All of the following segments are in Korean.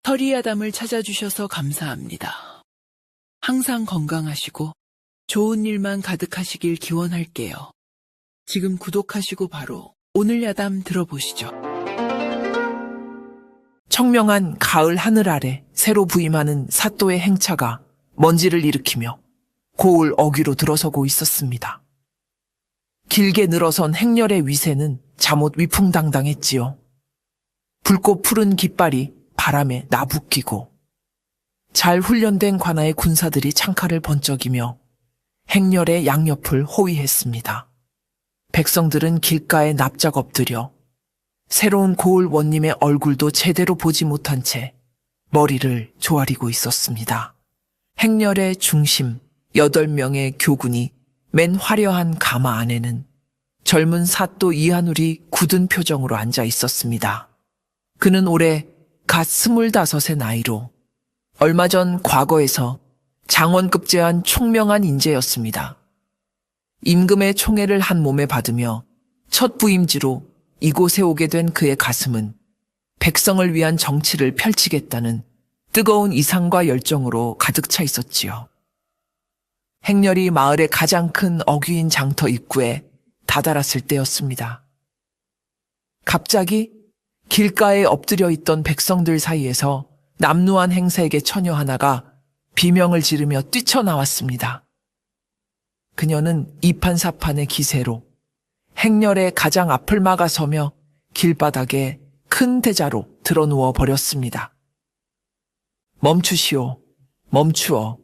허리야담을 찾아주셔서 감사합니다. 항상 건강하시고 좋은 일만 가득하시길 기원할게요. 지금 구독하시고 바로 오늘 야담 들어보시죠. 청명한 가을 하늘 아래 새로 부임하는 사또의 행차가 먼지를 일으키며 고을 어귀로 들어서고 있었습니다. 길게 늘어선 행렬의 위세는 잠옷 위풍당당했지요. 붉고 푸른 깃발이 바람에 나부끼고 잘 훈련된 관아의 군사들이 창칼을 번쩍이며 행렬의 양옆을 호위했습니다. 백성들은 길가에 납작 엎드려 새로운 고을 원님의 얼굴도 제대로 보지 못한 채 머리를 조아리고 있었습니다. 행렬의 중심 8명의 교군이 맨 화려한 가마 안에는 젊은 사또 이하눌이 굳은 표정으로 앉아 있었습니다. 그는 올해 갓 25의 나이로 얼마 전 과거에서 장원급제한 총명한 인재였습니다. 임금의 총애를 한 몸에 받으며 첫 부임지로 이곳에 오게 된 그의 가슴은 백성을 위한 정치를 펼치겠다는 뜨거운 이상과 열정으로 가득 차 있었지요. 행렬이 마을의 가장 큰 어귀인 장터 입구에 다다랐을 때였습니다. 갑자기 길가에 엎드려 있던 백성들 사이에서 남루한 행색의 처녀 하나가 비명을 지르며 뛰쳐나왔습니다. 그녀는 이판사판의 기세로 행렬의 가장 앞을 막아서며 길바닥에 큰 대자로 드러누워 버렸습니다. 멈추시오, 멈추어.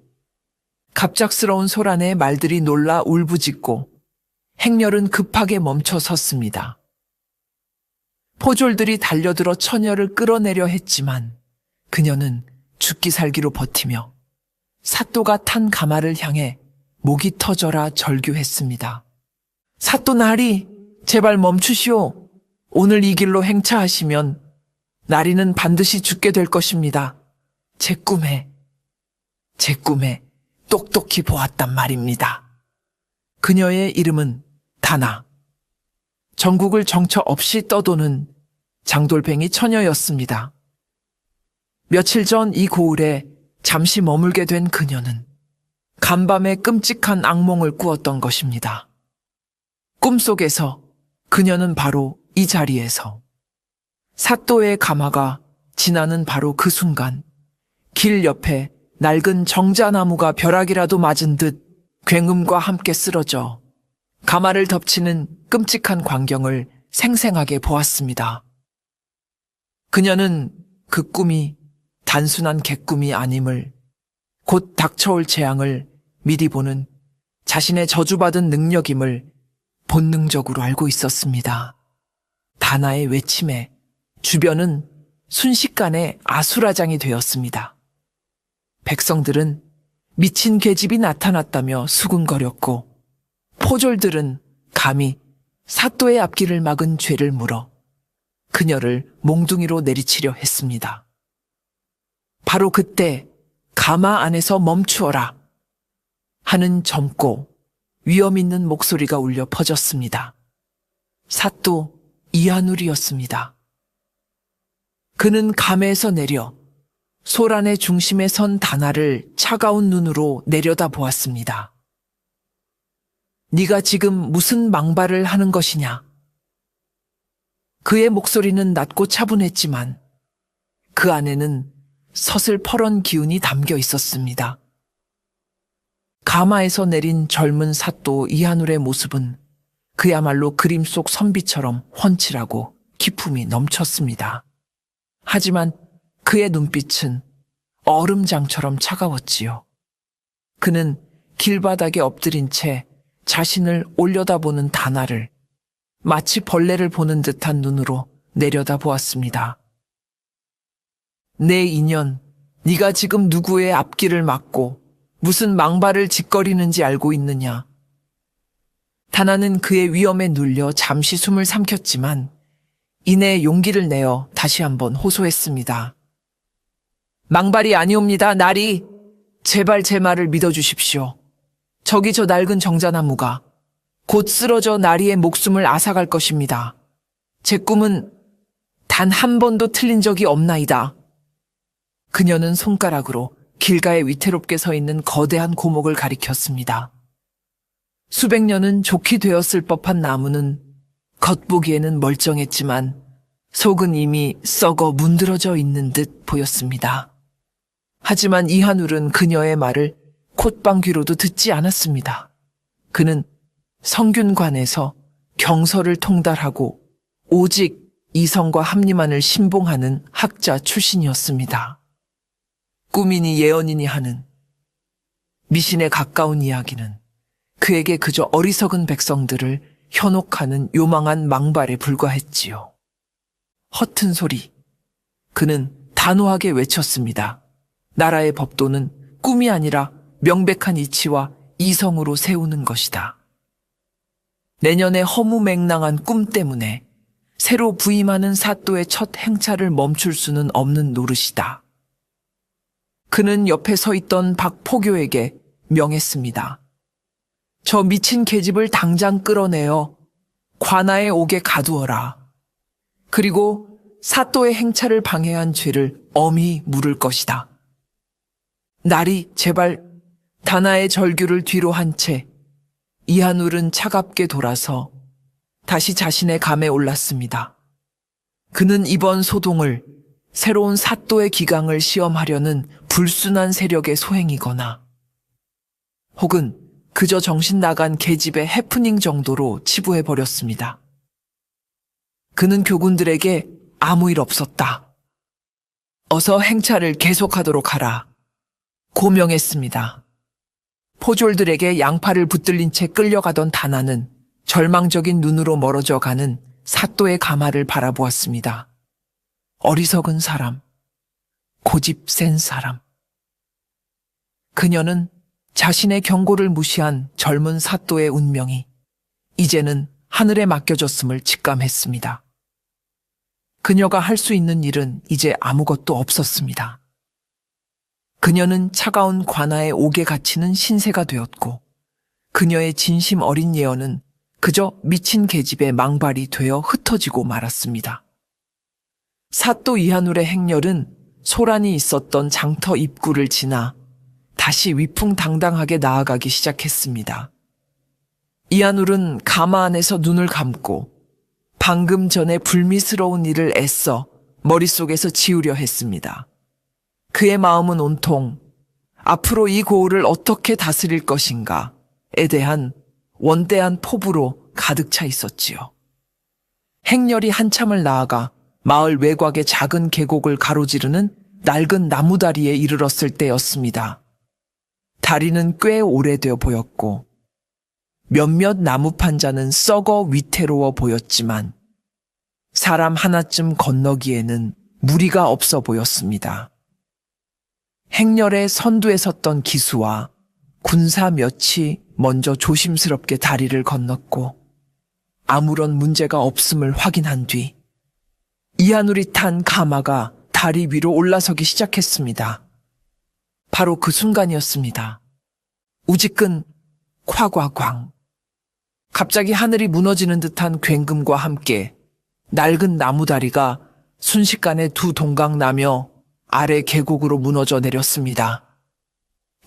갑작스러운 소란에 말들이 놀라 울부짖고 행렬은 급하게 멈춰 섰습니다. 포졸들이 달려들어 처녀를 끌어내려 했지만 그녀는 죽기 살기로 버티며 사또가 탄 가마를 향해 목이 터져라 절규했습니다. 사또 나리, 제발 멈추시오. 오늘 이 길로 행차하시면 나리는 반드시 죽게 될 것입니다. 제 꿈에 똑똑히 보았단 말입니다. 그녀의 이름은 다나. 전국을 정처 없이 떠도는 장돌뱅이 처녀였습니다. 며칠 전 이 고을에 잠시 머물게 된 그녀는 간밤에 끔찍한 악몽을 꾸었던 것입니다. 꿈속에서 그녀는 바로 이 자리에서 사또의 가마가 지나는 바로 그 순간 길 옆에 낡은 정자나무가 벼락이라도 맞은 듯 굉음과 함께 쓰러져 가마를 덮치는 끔찍한 광경을 생생하게 보았습니다. 그녀는 그 꿈이 단순한 객꿈이 아님을, 곧 닥쳐올 재앙을 미리 보는 자신의 저주받은 능력임을 본능적으로 알고 있었습니다. 다나의 외침에 주변은 순식간에 아수라장이 되었습니다. 백성들은 미친 계집이 나타났다며 수군거렸고 포졸들은 감히 사또의 앞길을 막은 죄를 물어 그녀를 몽둥이로 내리치려 했습니다. 바로 그때 가마 안에서 멈추어라 하는 젊고 위험 있는 목소리가 울려 퍼졌습니다. 사또 이하눌이었습니다. 그는 감에서 내려 소란의 중심에 선 다나를 차가운 눈으로 내려다 보았습니다. 네가 지금 무슨 망발을 하는 것이냐? 그의 목소리는 낮고 차분했지만 그 안에는 서슬퍼런 기운이 담겨 있었습니다. 가마에서 내린 젊은 사또 이하눌의 모습은 그야말로 그림 속 선비처럼 훤칠하고 기품이 넘쳤습니다. 하지만 그의 눈빛은 얼음장처럼 차가웠지요. 그는 길바닥에 엎드린 채 자신을 올려다보는 다나를 마치 벌레를 보는 듯한 눈으로 내려다보았습니다. 내 인연, 네가 지금 누구의 앞길을 막고 무슨 망발을 짓거리는지 알고 있느냐? 다나는 그의 위험에 눌려 잠시 숨을 삼켰지만 이내 용기를 내어 다시 한번 호소했습니다. 망발이 아니옵니다, 나리. 제발 제 말을 믿어주십시오. 저기 저 낡은 정자나무가 곧 쓰러져 나리의 목숨을 앗아갈 것입니다. 제 꿈은 단 한 번도 틀린 적이 없나이다. 그녀는 손가락으로 길가에 위태롭게 서 있는 거대한 고목을 가리켰습니다. 수백 년은 좋게 되었을 법한 나무는 겉보기에는 멀쩡했지만 속은 이미 썩어 문드러져 있는 듯 보였습니다. 하지만 이한울은 그녀의 말을 콧방귀로도 듣지 않았습니다. 그는 성균관에서 경서를 통달하고 오직 이성과 합리만을 신봉하는 학자 출신이었습니다. 꿈이니 예언이니 하는 미신에 가까운 이야기는 그에게 그저 어리석은 백성들을 현혹하는 요망한 망발에 불과했지요. 허튼 소리. 그는 단호하게 외쳤습니다. 나라의 법도는 꿈이 아니라 명백한 이치와 이성으로 세우는 것이다. 내년의 허무맹랑한 꿈 때문에 새로 부임하는 사또의 첫 행차를 멈출 수는 없는 노릇이다. 그는 옆에 서 있던 박포교에게 명했습니다. 저 미친 계집을 당장 끌어내어 관아에 오게 가두어라. 그리고 사또의 행차를 방해한 죄를 엄히 물을 것이다. 날이 제발 다나의 절규를 뒤로 한 채 이한울은 차갑게 돌아서 다시 자신의 감에 올랐습니다. 그는 이번 소동을 새로운 사또의 기강을 시험하려는 불순한 세력의 소행이거나 혹은 그저 정신 나간 계집의 해프닝 정도로 치부해버렸습니다. 그는 교군들에게 아무 일 없었다. 어서 행차를 계속하도록 하라. 고명했습니다. 포졸들에게 양팔을 붙들린 채 끌려가던 다나는 절망적인 눈으로 멀어져 가는 사또의 가마를 바라보았습니다. 어리석은 사람, 고집 센 사람. 그녀는 자신의 경고를 무시한 젊은 사또의 운명이 이제는 하늘에 맡겨졌음을 직감했습니다. 그녀가 할 수 있는 일은 이제 아무것도 없었습니다. 그녀는 차가운 관아에 옥에 갇히는 신세가 되었고 그녀의 진심 어린 예언은 그저 미친 계집의 망발이 되어 흩어지고 말았습니다. 사또 이한울의 행렬은 소란이 있었던 장터 입구를 지나 다시 위풍당당하게 나아가기 시작했습니다. 이한울은 가마 안에서 눈을 감고 방금 전에 불미스러운 일을 애써 머릿속에서 지우려 했습니다. 그의 마음은 온통 앞으로 이 고을을 어떻게 다스릴 것인가에 대한 원대한 포부로 가득 차 있었지요. 행렬이 한참을 나아가 마을 외곽의 작은 계곡을 가로지르는 낡은 나무다리에 이르렀을 때였습니다. 다리는 꽤 오래되어 보였고 몇몇 나무판자는 썩어 위태로워 보였지만 사람 하나쯤 건너기에는 무리가 없어 보였습니다. 행렬의 선두에 섰던 기수와 군사 몇이 먼저 조심스럽게 다리를 건넜고 아무런 문제가 없음을 확인한 뒤 이한울이 탄 가마가 다리 위로 올라서기 시작했습니다. 바로 그 순간이었습니다. 우지끈 콱과광. 갑자기 하늘이 무너지는 듯한 굉금과 함께 낡은 나무다리가 순식간에 두 동강 나며 아래 계곡으로 무너져 내렸습니다.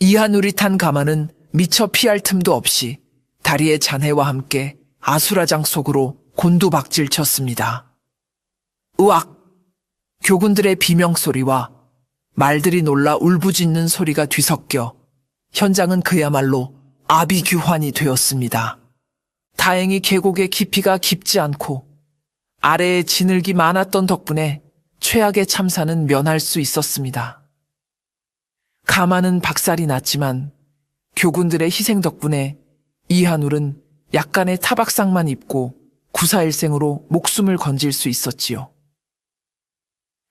이한울이 탄 가마는 미처 피할 틈도 없이 다리의 잔해와 함께 아수라장 속으로 곤두박질 쳤습니다. 으악! 교군들의 비명소리와 말들이 놀라 울부짖는 소리가 뒤섞여 현장은 그야말로 아비규환이 되었습니다. 다행히 계곡의 깊이가 깊지 않고 아래에 진흙이 많았던 덕분에 최악의 참사는 면할 수 있었습니다. 가마는 박살이 났지만 교군들의 희생 덕분에 이한울은 약간의 타박상만 입고 구사일생으로 목숨을 건질 수 있었지요.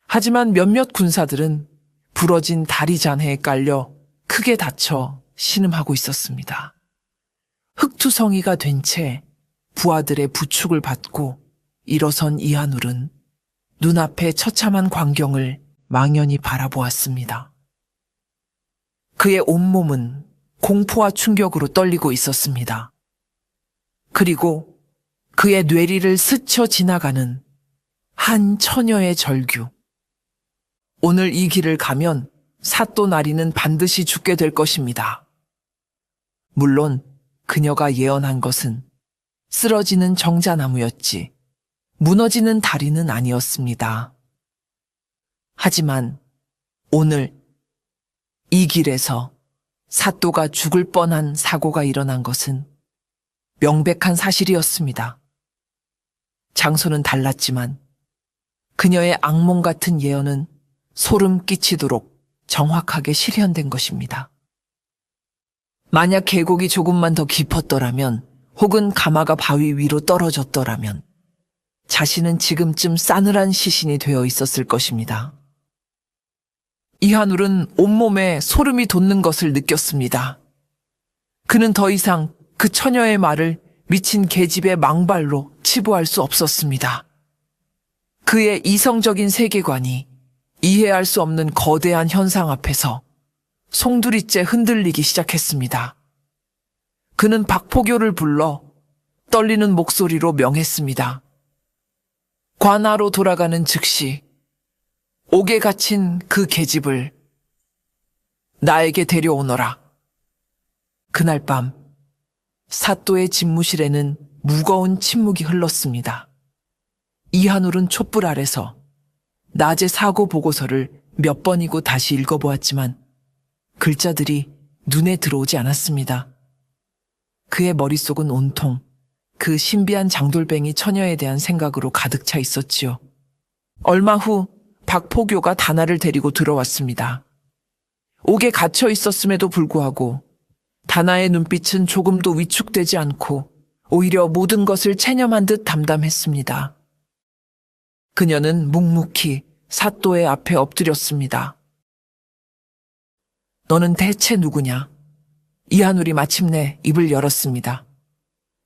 하지만 몇몇 군사들은 부러진 다리 잔해에 깔려 크게 다쳐 신음하고 있었습니다. 흑투성이가 된 채 부하들의 부축을 받고 일어선 이한울은 눈앞의 처참한 광경을 망연히 바라보았습니다. 그의 온몸은 공포와 충격으로 떨리고 있었습니다. 그리고 그의 뇌리를 스쳐 지나가는 한 처녀의 절규. 오늘 이 길을 가면 사또 나리는 반드시 죽게 될 것입니다. 물론 그녀가 예언한 것은 쓰러지는 정자나무였지 무너지는 다리는 아니었습니다. 하지만 오늘 이 길에서 사또가 죽을 뻔한 사고가 일어난 것은 명백한 사실이었습니다. 장소는 달랐지만 그녀의 악몽 같은 예언은 소름 끼치도록 정확하게 실현된 것입니다. 만약 계곡이 조금만 더 깊었더라면 혹은 가마가 바위 위로 떨어졌더라면 자신은 지금쯤 싸늘한 시신이 되어 있었을 것입니다. 이한울은 온몸에 소름이 돋는 것을 느꼈습니다. 그는 더 이상 그 처녀의 말을 미친 계집의 망발로 치부할 수 없었습니다. 그의 이성적인 세계관이 이해할 수 없는 거대한 현상 앞에서 송두리째 흔들리기 시작했습니다. 그는 박포교를 불러 떨리는 목소리로 명했습니다. 관하로 돌아가는 즉시 옥에 갇힌 그 계집을 나에게 데려오너라. 그날 밤 사또의 집무실에는 무거운 침묵이 흘렀습니다. 이한울은 촛불 아래서 낮의 사고 보고서를 몇 번이고 다시 읽어보았지만 글자들이 눈에 들어오지 않았습니다. 그의 머릿속은 온통 그 신비한 장돌뱅이 처녀에 대한 생각으로 가득 차 있었지요. 얼마 후 박포교가 다나를 데리고 들어왔습니다. 옥에 갇혀 있었음에도 불구하고 다나의 눈빛은 조금도 위축되지 않고 오히려 모든 것을 체념한 듯 담담했습니다. 그녀는 묵묵히 사또의 앞에 엎드렸습니다. 너는 대체 누구냐? 이한울이 마침내 입을 열었습니다.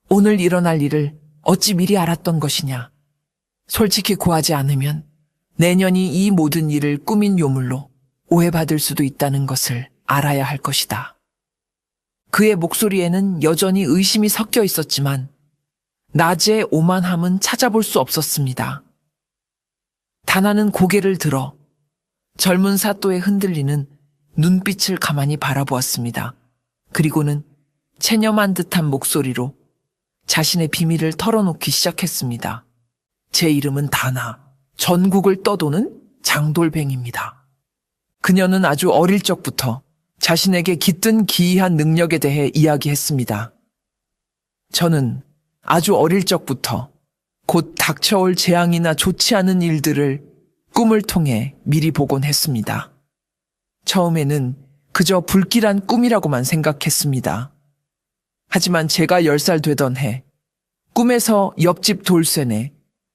오늘 일어날 일을 어찌 미리 알았던 것이냐? 솔직히 고하지 않으면 내년이 이 모든 일을 꾸민 요물로 오해받을 수도 있다는 것을 알아야 할 것이다. 그의 목소리에는 여전히 의심이 섞여 있었지만 낮의 오만함은 찾아볼 수 없었습니다. 다나는 고개를 들어 젊은 사또의 흔들리는 눈빛을 가만히 바라보았습니다. 그리고는 체념한 듯한 목소리로 자신의 비밀을 털어놓기 시작했습니다. 제 이름은 다나, 전국을 떠도는 장돌뱅입니다. 그녀는 아주 어릴 적부터 자신에게 깃든 기이한 능력에 대해 이야기했습니다. 저는 아주 어릴 적부터 곧 닥쳐올 재앙이나 좋지 않은 일들을 꿈을 통해 미리 보곤 했습니다. 처음에는 그저 불길한 꿈이라고만 생각했습니다. 하지만 제가 10살 되던 해 꿈에서 옆집 돌쇠네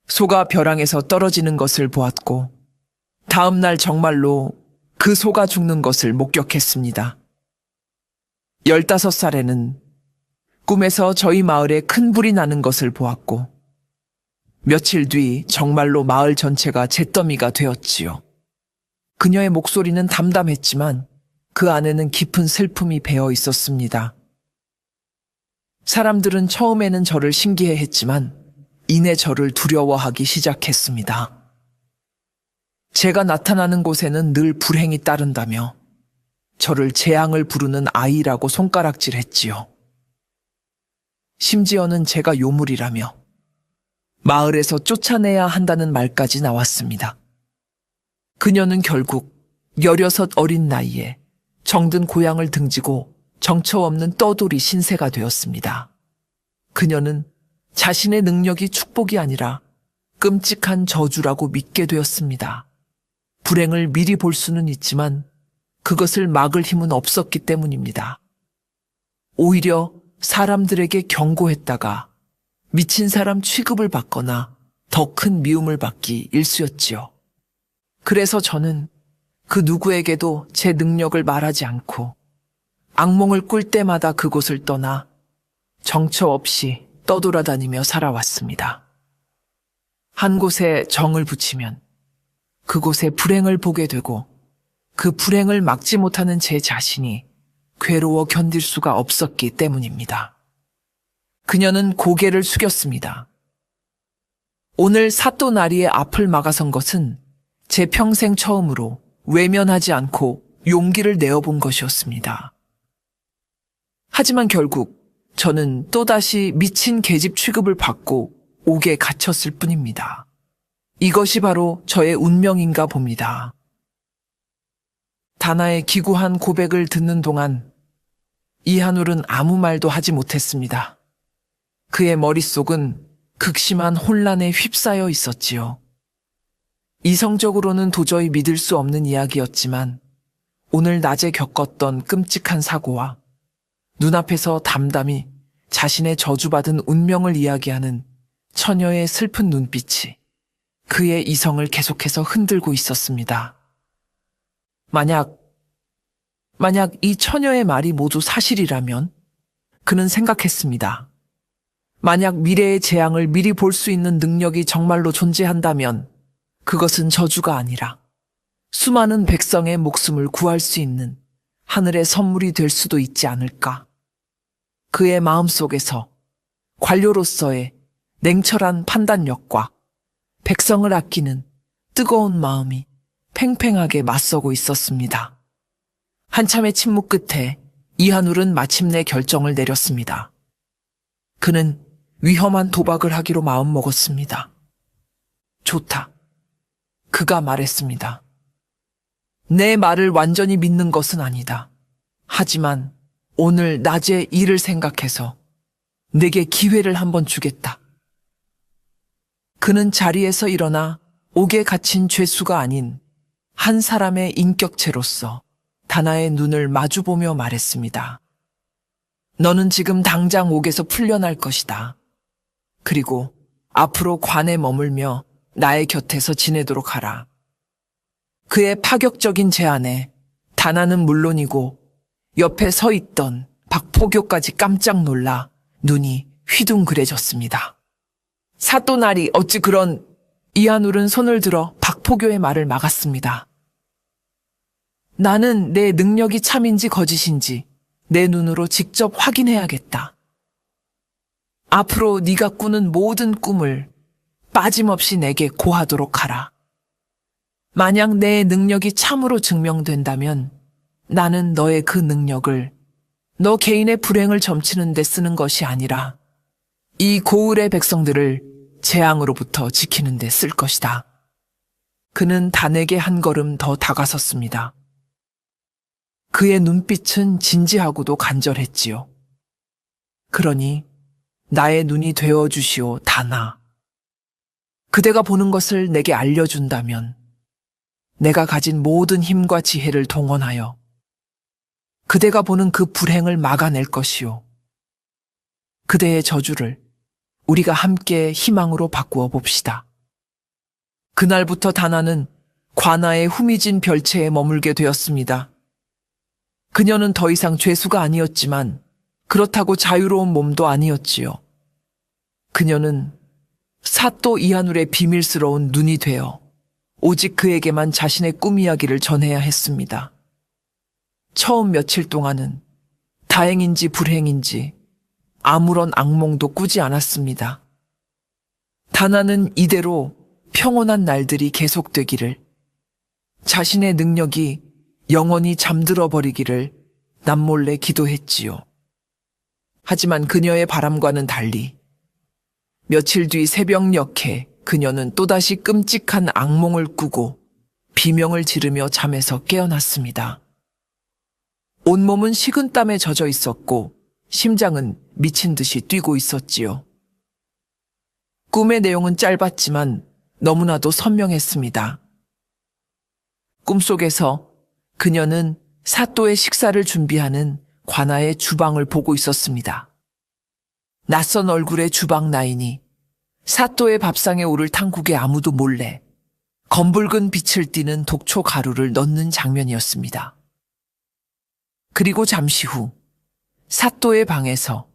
소가 벼랑에서 떨어지는 것을 보았고 다음 날 정말로 그 소가 죽는 것을 목격했습니다. 15살에는 꿈에서 저희 마을에 큰 불이 나는 것을 보았고 며칠 뒤 정말로 마을 전체가 잿더미가 되었지요. 그녀의 목소리는 담담했지만 그 안에는 깊은 슬픔이 배어 있었습니다. 사람들은 처음에는 저를 신기해했지만 이내 저를 두려워하기 시작했습니다. 제가 나타나는 곳에는 늘 불행이 따른다며 저를 재앙을 부르는 아이라고 손가락질했지요. 심지어는 제가 요물이라며 마을에서 쫓아내야 한다는 말까지 나왔습니다. 그녀는 결국 16 어린 나이에 정든 고향을 등지고 정처 없는 떠돌이 신세가 되었습니다. 그녀는 자신의 능력이 축복이 아니라 끔찍한 저주라고 믿게 되었습니다. 불행을 미리 볼 수는 있지만 그것을 막을 힘은 없었기 때문입니다. 오히려 사람들에게 경고했다가 미친 사람 취급을 받거나 더 큰 미움을 받기 일쑤였지요. 그래서 저는 그 누구에게도 제 능력을 말하지 않고 악몽을 꿀 때마다 그곳을 떠나 정처 없이 떠돌아다니며 살아왔습니다. 한 곳에 정을 붙이면 그곳에 불행을 보게 되고 그 불행을 막지 못하는 제 자신이 괴로워 견딜 수가 없었기 때문입니다. 그녀는 고개를 숙였습니다. 오늘 사또 나리의 앞을 막아선 것은 제 평생 처음으로 외면하지 않고 용기를 내어본 것이었습니다. 하지만 결국 저는 또다시 미친 계집 취급을 받고 옥에 갇혔을 뿐입니다. 이것이 바로 저의 운명인가 봅니다. 다나의 기구한 고백을 듣는 동안 이한울은 아무 말도 하지 못했습니다. 그의 머릿속은 극심한 혼란에 휩싸여 있었지요. 이성적으로는 도저히 믿을 수 없는 이야기였지만 오늘 낮에 겪었던 끔찍한 사고와 눈앞에서 담담히 자신의 저주받은 운명을 이야기하는 처녀의 슬픈 눈빛이 그의 이성을 계속해서 흔들고 있었습니다. 만약 이 처녀의 말이 모두 사실이라면 그는 생각했습니다. 만약 미래의 재앙을 미리 볼 수 있는 능력이 정말로 존재한다면 그것은 저주가 아니라 수많은 백성의 목숨을 구할 수 있는 하늘의 선물이 될 수도 있지 않을까. 그의 마음속에서 관료로서의 냉철한 판단력과 백성을 아끼는 뜨거운 마음이 팽팽하게 맞서고 있었습니다. 한참의 침묵 끝에 이한울은 마침내 결정을 내렸습니다. 그는 위험한 도박을 하기로 마음먹었습니다. 좋다. 그가 말했습니다. 내 말을 완전히 믿는 것은 아니다. 하지만 오늘 낮의 일을 생각해서 내게 기회를 한번 주겠다. 그는 자리에서 일어나 옥에 갇힌 죄수가 아닌 한 사람의 인격체로서 다나의 눈을 마주보며 말했습니다. 너는 지금 당장 옥에서 풀려날 것이다. 그리고 앞으로 관에 머물며 나의 곁에서 지내도록 하라. 그의 파격적인 제안에 다나는 물론이고 옆에 서 있던 박포교까지 깜짝 놀라 눈이 휘둥그레졌습니다. 사또나리 어찌 그런... 이한울은 손을 들어 박포교의 말을 막았습니다. 나는 내 능력이 참인지 거짓인지 내 눈으로 직접 확인해야겠다. 앞으로 네가 꾸는 모든 꿈을 빠짐없이 내게 고하도록 하라. 만약 내 능력이 참으로 증명된다면 나는 너의 그 능력을 너 개인의 불행을 점치는 데 쓰는 것이 아니라 이 고을의 백성들을 재앙으로부터 지키는 데 쓸 것이다. 그는 단에게 한 걸음 더 다가섰습니다. 그의 눈빛은 진지하고도 간절했지요. 그러니 나의 눈이 되어주시오, 다나. 그대가 보는 것을 내게 알려준다면 내가 가진 모든 힘과 지혜를 동원하여 그대가 보는 그 불행을 막아낼 것이오. 그대의 저주를 우리가 함께 희망으로 바꾸어 봅시다. 그날부터 다나는 관아의 후미진 별채에 머물게 되었습니다. 그녀는 더 이상 죄수가 아니었지만 그렇다고 자유로운 몸도 아니었지요. 그녀는 사또 이한울의 비밀스러운 눈이 되어 오직 그에게만 자신의 꿈 이야기를 전해야 했습니다. 처음 며칠 동안은 다행인지 불행인지 아무런 악몽도 꾸지 않았습니다. 다나는 이대로 평온한 날들이 계속되기를, 자신의 능력이 영원히 잠들어 버리기를 남몰래 기도했지요. 하지만 그녀의 바람과는 달리 며칠 뒤 새벽녘에 그녀는 또다시 끔찍한 악몽을 꾸고 비명을 지르며 잠에서 깨어났습니다. 온몸은 식은땀에 젖어 있었고 심장은 미친 듯이 뛰고 있었지요. 꿈의 내용은 짧았지만 너무나도 선명했습니다. 꿈속에서 그녀는 사또의 식사를 준비하는 관아의 주방을 보고 있었습니다. 낯선 얼굴의 주방 나인이 사또의 밥상에 오를 탕국에 아무도 몰래 검붉은 빛을 띠는 독초 가루를 넣는 장면이었습니다. 그리고 잠시 후 사또의 방에서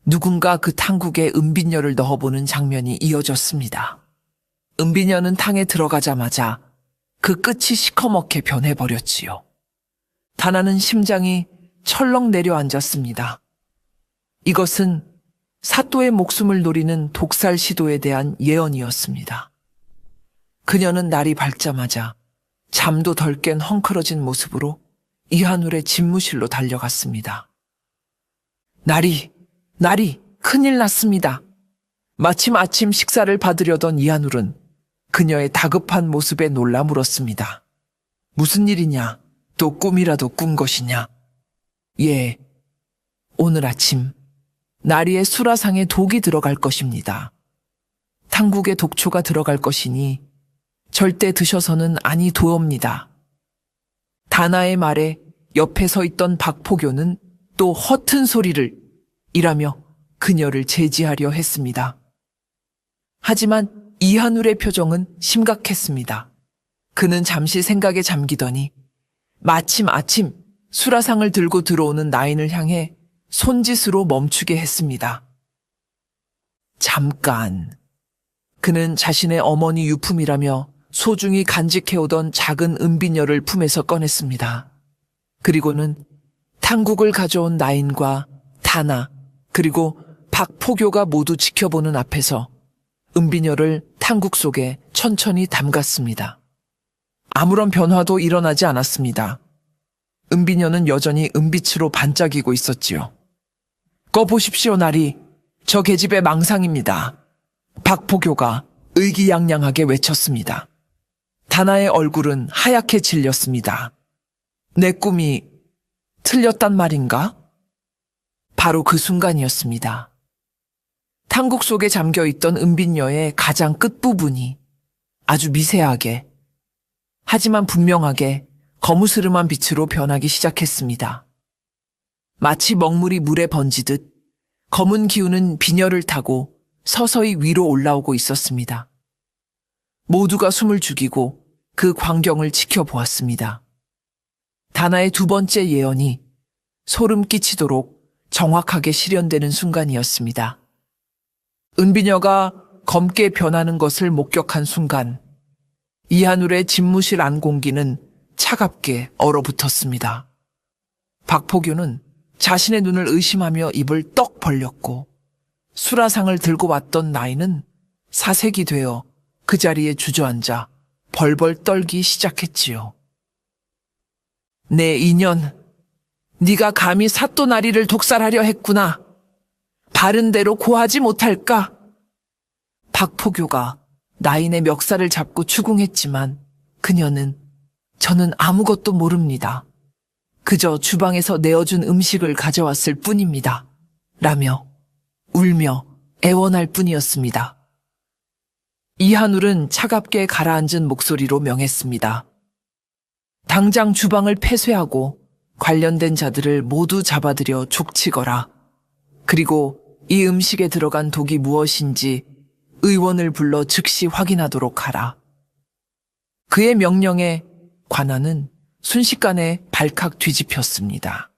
누군가 그 탕국에 은비녀를 넣어보는 장면이 이어졌습니다. 은비녀는 탕에 들어가자마자 그 끝이 시커멓게 변해버렸지요. 다나는 심장이 철렁 내려앉았습니다. 이것은 사또의 목숨을 노리는 독살 시도에 대한 예언이었습니다. 그녀는 날이 밝자마자 잠도 덜 깬 헝클어진 모습으로 이한울의 집무실로 달려갔습니다. 나리, 큰일 났습니다. 마침 아침 식사를 받으려던 이한울은 그녀의 다급한 모습에 놀라 물었습니다. 무슨 일이냐? 또 꿈이라도 꾼 것이냐? 예, 오늘 아침 나리의 수라상에 독이 들어갈 것입니다. 탕국에 독초가 들어갈 것이니 절대 드셔서는 아니 도옵니다. 다나의 말에 옆에 서 있던 박포교는 또 허튼 소리를 이라며 그녀를 제지하려 했습니다. 하지만 이한울의 표정은 심각했습니다. 그는 잠시 생각에 잠기더니 마침 아침 수라상을 들고 들어오는 나인을 향해 손짓으로 멈추게 했습니다. 잠깐. 그는 자신의 어머니 유품이라며 소중히 간직해오던 작은 은비녀를 품에서 꺼냈습니다. 그리고는 탕국을 가져온 나인과 다나 그리고 박포교가 모두 지켜보는 앞에서 은비녀를 탕국 속에 천천히 담갔습니다. 아무런 변화도 일어나지 않았습니다. 은비녀는 여전히 은빛으로 반짝이고 있었지요. 꺼보십시오, 나리. 저 계집의 망상입니다. 박포교가 의기양양하게 외쳤습니다. 다나의 얼굴은 하얗게 질렸습니다. 내 꿈이 틀렸단 말인가? 바로 그 순간이었습니다. 탕국 속에 잠겨있던 은빛녀의 가장 끝부분이 아주 미세하게 하지만 분명하게 거무스름한 빛으로 변하기 시작했습니다. 마치 먹물이 물에 번지듯 검은 기운은 비녀를 타고 서서히 위로 올라오고 있었습니다. 모두가 숨을 죽이고 그 광경을 지켜보았습니다. 다나의 두 번째 예언이 소름 끼치도록 정확하게 실현되는 순간이었습니다. 은비녀가 검게 변하는 것을 목격한 순간 이한울의 집무실 안 공기는 차갑게 얼어붙었습니다. 박포교는 자신의 눈을 의심하며 입을 떡 벌렸고 수라상을 들고 왔던 나인은 사색이 되어 그 자리에 주저앉아 벌벌 떨기 시작했지요. 내 인연, 네가 감히 사또나리를 독살하려 했구나. 바른 대로 고하지 못할까? 박포교가 나인의 멱살을 잡고 추궁했지만 그녀는 저는 아무것도 모릅니다. 그저 주방에서 내어준 음식을 가져왔을 뿐입니다. 라며 울며 애원할 뿐이었습니다. 이한울은 차갑게 가라앉은 목소리로 명했습니다. 당장 주방을 폐쇄하고 관련된 자들을 모두 잡아들여 족치거라. 그리고 이 음식에 들어간 독이 무엇인지 의원을 불러 즉시 확인하도록 하라. 그의 명령에 관아는 순식간에 발칵 뒤집혔습니다.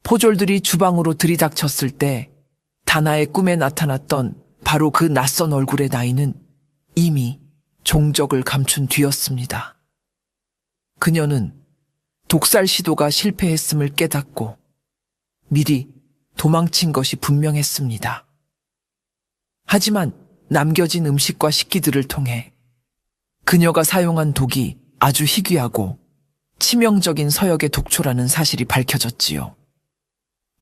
포졸들이 주방으로 들이닥쳤을 때 다나의 꿈에 나타났던 바로 그 낯선 얼굴의 나이는 이미 종적을 감춘 뒤였습니다. 그녀는 독살 시도가 실패했음을 깨닫고 미리 도망친 것이 분명했습니다. 하지만 남겨진 음식과 식기들을 통해 그녀가 사용한 독이 아주 희귀하고 치명적인 서역의 독초라는 사실이 밝혀졌지요.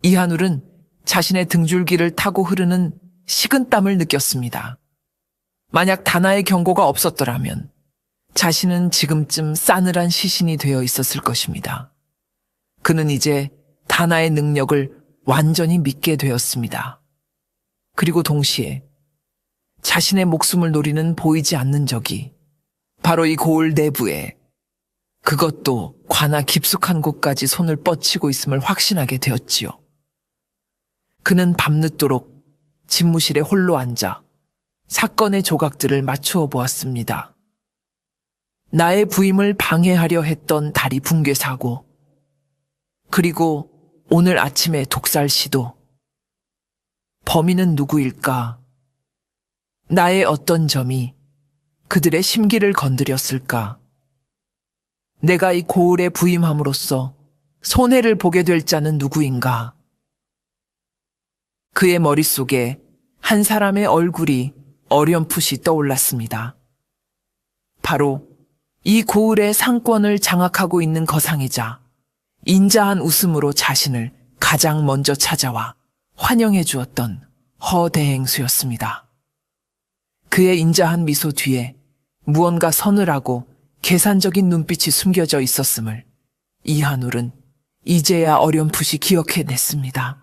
이한울은 자신의 등줄기를 타고 흐르는 식은땀을 느꼈습니다. 만약 다나의 경고가 없었더라면 자신은 지금쯤 싸늘한 시신이 되어 있었을 것입니다. 그는 이제 다나의 능력을 완전히 믿게 되었습니다. 그리고 동시에 자신의 목숨을 노리는 보이지 않는 적이 바로 이 고을 내부에 그것도 관아 깊숙한 곳까지 손을 뻗치고 있음을 확신하게 되었지요. 그는 밤늦도록 집무실에 홀로 앉아 사건의 조각들을 맞추어 보았습니다. 나의 부임을 방해하려 했던 다리 붕괴 사고, 그리고 오늘 아침의 독살 시도. 범인은 누구일까? 나의 어떤 점이 그들의 심기를 건드렸을까? 내가 이 고을에 부임함으로써 손해를 보게 될 자는 누구인가? 그의 머릿속에 한 사람의 얼굴이 어렴풋이 떠올랐습니다. 바로 이 고을의 상권을 장악하고 있는 거상이자 인자한 웃음으로 자신을 가장 먼저 찾아와 환영해 주었던 허대행수였습니다. 그의 인자한 미소 뒤에 무언가 서늘하고 계산적인 눈빛이 숨겨져 있었음을 이한울은 이제야 어렴풋이 기억해냈습니다.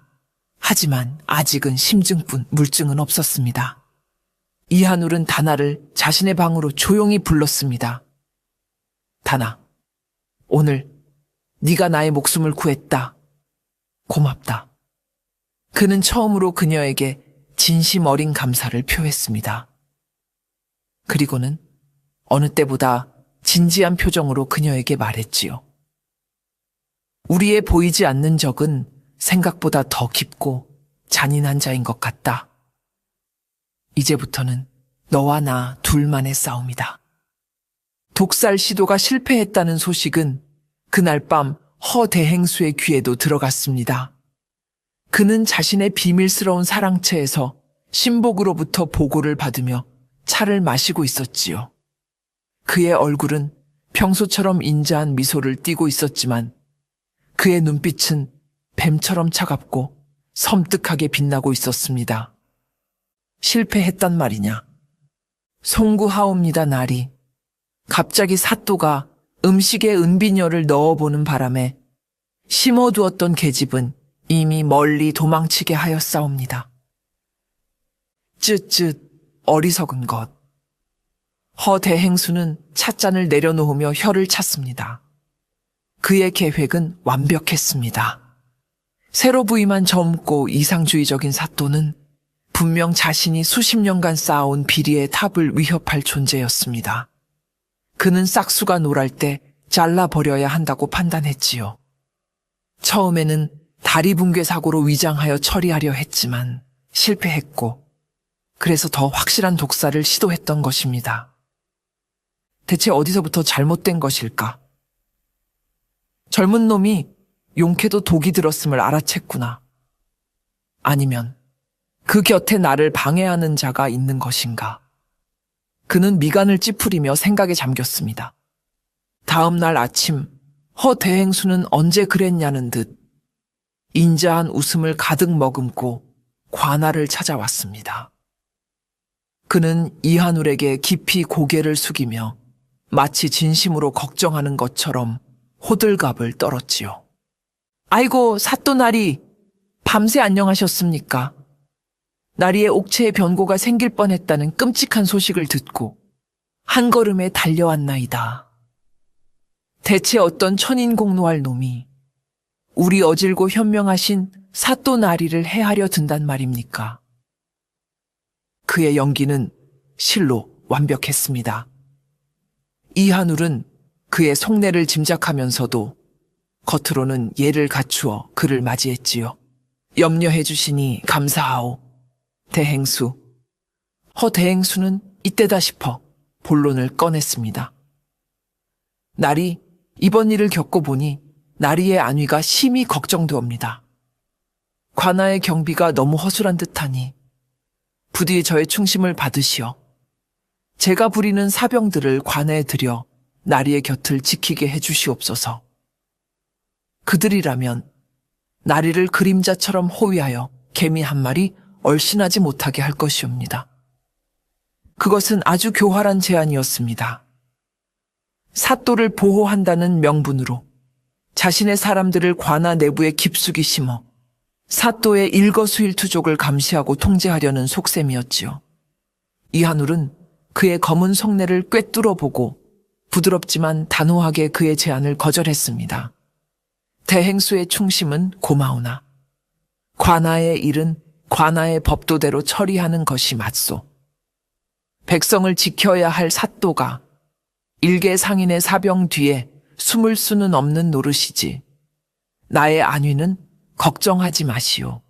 하지만 아직은 심증뿐 물증은 없었습니다. 이한울은 다나를 자신의 방으로 조용히 불렀습니다. 다나, 오늘 네가 나의 목숨을 구했다. 고맙다. 그는 처음으로 그녀에게 진심 어린 감사를 표했습니다. 그리고는 어느 때보다 진지한 표정으로 그녀에게 말했지요. 우리의 보이지 않는 적은 생각보다 더 깊고 잔인한 자인 것 같다. 이제부터는 너와 나 둘만의 싸움이다. 독살 시도가 실패했다는 소식은 그날 밤 허대행수의 귀에도 들어갔습니다. 그는 자신의 비밀스러운 사랑채에서 신복으로부터 보고를 받으며 차를 마시고 있었지요. 그의 얼굴은 평소처럼 인자한 미소를 띠고 있었지만 그의 눈빛은 뱀처럼 차갑고 섬뜩하게 빛나고 있었습니다. 실패했단 말이냐? 송구하옵니다, 나리. 갑자기 사또가 음식에 은비녀를 넣어보는 바람에 심어두었던 계집은 이미 멀리 도망치게 하였사옵니다. 쯧쯧 어리석은 것. 허대행수는 찻잔을 내려놓으며 혀를 찼습니다. 그의 계획은 완벽했습니다. 새로 부임한 젊고 이상주의적인 사또는 분명 자신이 수십 년간 쌓아온 비리의 탑을 위협할 존재였습니다. 그는 싹수가 노랄 때 잘라버려야 한다고 판단했지요. 처음에는 다리 붕괴 사고로 위장하여 처리하려 했지만 실패했고 그래서 더 확실한 독살을 시도했던 것입니다. 대체 어디서부터 잘못된 것일까? 젊은 놈이 용케도 독이 들었음을 알아챘구나. 아니면 그 곁에 나를 방해하는 자가 있는 것인가? 그는 미간을 찌푸리며 생각에 잠겼습니다. 다음 날 아침 허대행수는 언제 그랬냐는 듯 인자한 웃음을 가득 머금고 관아를 찾아왔습니다. 그는 이한울에게 깊이 고개를 숙이며 마치 진심으로 걱정하는 것처럼 호들갑을 떨었지요. 아이고, 사또 나리, 밤새 안녕하셨습니까? 나리의 옥체에 변고가 생길 뻔했다는 끔찍한 소식을 듣고 한 걸음에 달려왔나이다. 대체 어떤 천인공노할 놈이 우리 어질고 현명하신 사또 나리를 해하려 든단 말입니까? 그의 연기는 실로 완벽했습니다. 이한울은 그의 속내를 짐작하면서도 겉으로는 예를 갖추어 그를 맞이했지요. 염려해 주시니 감사하오. 대행수. 허대행수는 이때다 싶어 본론을 꺼냈습니다. 나리, 이번 일을 겪어보니 나리의 안위가 심히 걱정되옵니다. 관아의 경비가 너무 허술한 듯하니 부디 저의 충심을 받으시어 제가 부리는 사병들을 관아에 들여 나리의 곁을 지키게 해주시옵소서. 그들이라면 나리를 그림자처럼 호위하여 개미 한 마리 얼씬하지 못하게 할 것이옵니다. 그것은 아주 교활한 제안이었습니다. 사또를 보호한다는 명분으로 자신의 사람들을 관아 내부에 깊숙이 심어 사또의 일거수일투족을 감시하고 통제하려는 속셈이었지요. 이한울은 그의 검은 속내를 꿰뚫어 보고 부드럽지만 단호하게 그의 제안을 거절했습니다. 대행수의 충심은 고마우나 관아의 일은 관아의 법도대로 처리하는 것이 맞소. 백성을 지켜야 할 사또가 일개 상인의 사병 뒤에 숨을 수는 없는 노릇이지. 나의 안위는 걱정하지 마시오.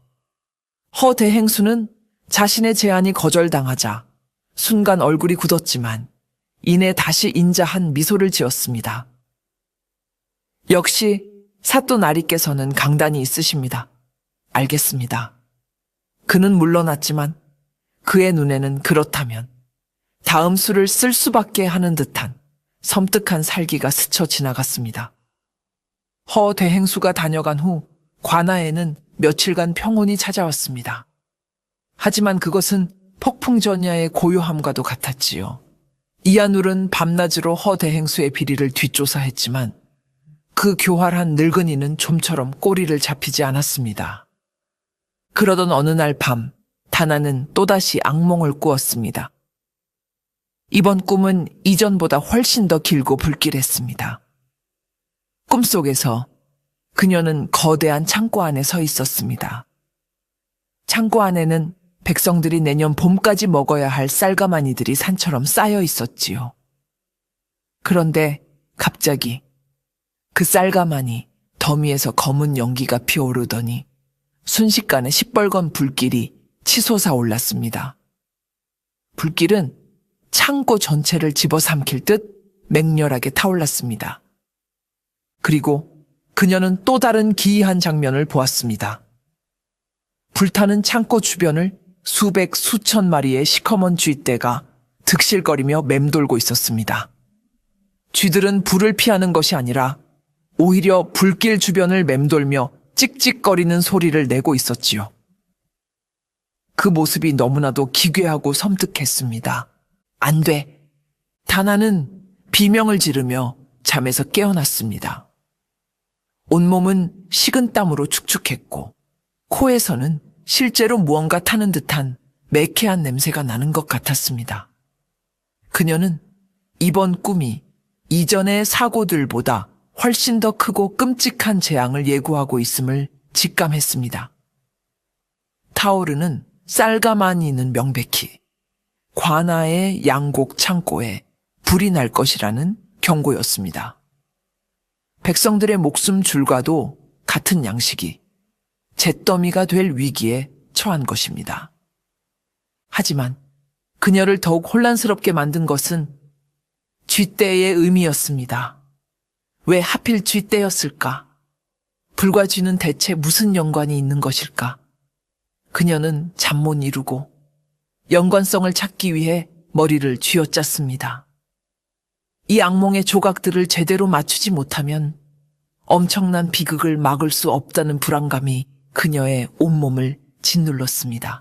허대행수는 자신의 제안이 거절당하자 순간 얼굴이 굳었지만 이내 다시 인자한 미소를 지었습니다. 역시 사또 나리께서는 강단이 있으십니다. 알겠습니다. 그는 물러났지만 그의 눈에는 그렇다면 다음 수를 쓸 수밖에 하는 듯한 섬뜩한 살기가 스쳐 지나갔습니다. 허대행수가 다녀간 후 관아에는 며칠간 평온이 찾아왔습니다. 하지만 그것은 폭풍전야의 고요함과도 같았지요. 이한울은 밤낮으로 허대행수의 비리를 뒷조사했지만 그 교활한 늙은이는 좀처럼 꼬리를 잡히지 않았습니다. 그러던 어느 날 밤, 다나는 또다시 악몽을 꾸었습니다. 이번 꿈은 이전보다 훨씬 더 길고 불길했습니다. 꿈속에서 그녀는 거대한 창고 안에 서 있었습니다. 창고 안에는 백성들이 내년 봄까지 먹어야 할 쌀가마니들이 산처럼 쌓여 있었지요. 그런데 갑자기 그 쌀가마니 더미에서 검은 연기가 피어오르더니 순식간에 시뻘건 불길이 치솟아 올랐습니다. 불길은 창고 전체를 집어삼킬 듯 맹렬하게 타올랐습니다. 그리고 그녀는 또 다른 기이한 장면을 보았습니다. 불타는 창고 주변을 수백 수천 마리의 시커먼 쥐떼가 득실거리며 맴돌고 있었습니다. 쥐들은 불을 피하는 것이 아니라 오히려 불길 주변을 맴돌며 찍찍거리는 소리를 내고 있었지요. 그 모습이 너무나도 기괴하고 섬뜩했습니다. 안 돼. 다나는 비명을 지르며 잠에서 깨어났습니다. 온몸은 식은 땀으로 축축했고 코에서는 실제로 무언가 타는 듯한 매캐한 냄새가 나는 것 같았습니다. 그녀는 이번 꿈이 이전의 사고들보다 훨씬 더 크고 끔찍한 재앙을 예고하고 있음을 직감했습니다. 타오르는 쌀가마니는 명백히 관아의 양곡 창고에 불이 날 것이라는 경고였습니다. 백성들의 목숨 줄과도 같은 양식이 잿더미가 될 위기에 처한 것입니다. 하지만 그녀를 더욱 혼란스럽게 만든 것은 쥐떼의 의미였습니다. 왜 하필 쥐떼였을까? 불과 쥐는 대체 무슨 연관이 있는 것일까? 그녀는 잠 못 이루고 연관성을 찾기 위해 머리를 쥐어짰습니다. 이 악몽의 조각들을 제대로 맞추지 못하면 엄청난 비극을 막을 수 없다는 불안감이 그녀의 온몸을 짓눌렀습니다.